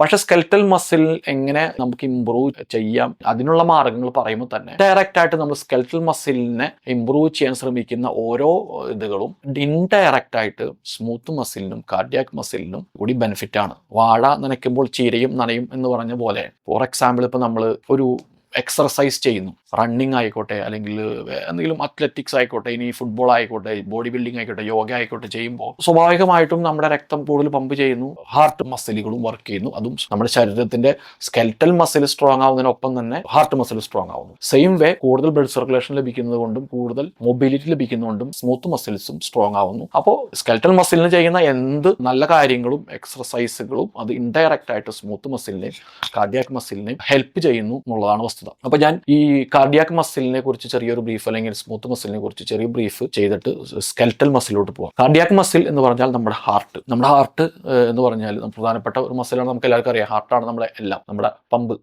പക്ഷെ skeletal muscle എങ്ങനെ നമുക്ക് ഇമ്പ്രൂവ് ചെയ്യാം, അതിനുള്ള മാർഗങ്ങൾ പറയുമ്പോൾ തന്നെ ഡയറക്റ്റ് ആയിട്ട് നമ്മൾ സ്കെൽറ്റൽ മസിലിനെ ഇമ്പ്രൂവ് ചെയ്യാൻ ശ്രമിക്കുന്ന ഓരോ ഇതുകളും ഇൻഡയറക്റ്റ് ആയിട്ട് സ്മൂത്ത് മസിലിനും കാർഡിയാക് മസിലിനും കൂടി ബെനിഫിറ്റ് ആണ്. വാഴ നനയ്ക്കുമ്പോൾ ചീരയും നനയും എന്ന് പറഞ്ഞ പോലെ, ഫോർ എക്സാമ്പിൾ ഇപ്പൊ നമ്മൾ ഒരു എക്സർസൈസ് ചെയ്യുന്നു, റണ്ണിങ് ആയിക്കോട്ടെ, അല്ലെങ്കിൽ എന്തെങ്കിലും അത്ലറ്റിക്സ് ആയിക്കോട്ടെ, ഇനി ഫുട്ബോൾ ആയിക്കോട്ടെ, ബോഡി ബിൽഡിംഗ് ആയിക്കോട്ടെ, യോഗ ആയിക്കോട്ടെ, ചെയ്യുമ്പോൾ സ്വാഭാവികമായിട്ടും നമ്മുടെ രക്തം കൂടുതൽ പമ്പ് ചെയ്യുന്നു, ഹാർട്ട് മസിലുകളും വർക്ക് ചെയ്യുന്നു. അതും നമ്മുടെ ശരീരത്തിന്റെ സ്കെൽറ്റൽ മസിൽ സ്ട്രോങ് ആവുന്നതിനൊപ്പം തന്നെ ഹാർട്ട് മസിൽ സ്ട്രോങ് ആവുന്നു. സെയിം വേ കൂടുതൽ ബ്ലഡ് സർക്കുലേഷൻ ലഭിക്കുന്നത് കൊണ്ടും കൂടുതൽ മൊബിലിറ്റി ലഭിക്കുന്നതുകൊണ്ടും സ്മൂത്ത് മസിൽസും സ്ട്രോങ് ആവുന്നു. അപ്പോൾ സ്കെൽറ്റൽ മസിലിന് ചെയ്യുന്ന എന്ത് നല്ല കാര്യങ്ങളും എക്സർസൈസുകളും അത് ഇൻഡയറക്റ്റ് ആയിട്ട് സ്മൂത്ത് മസിലിനെയും കാർഡിയാക് മസിലിനെയും ഹെൽപ്പ് ചെയ്യുന്നു എന്നുള്ളതാണ് വസ്തുത. അപ്പൊ ഞാൻ ഈ കാർഡിയാക് മസിലിനെ കുറിച്ച് ചെറിയൊരു ബ്രീഫ്, അല്ലെങ്കിൽ സ്മൂത്ത് മസിലിനെ കുറിച്ച് ചെറിയ ബ്രീഫ് ചെയ്തിട്ട് സ്കെൽറ്റൽ മസിലോട്ട് പോകാം. കാർഡിയാക് മസിൽ എന്ന് പറഞ്ഞാൽ നമ്മുടെ ഹാർട്ട് എന്ന് പറഞ്ഞാൽ പ്രധാനപ്പെട്ട ഒരു മസിലാണ്. നമുക്ക് എല്ലാവർക്കും അറിയാം, ഹാർട്ടാണ് നമ്മുടെ എല്ലാം, നമ്മുടെ പമ്പ്.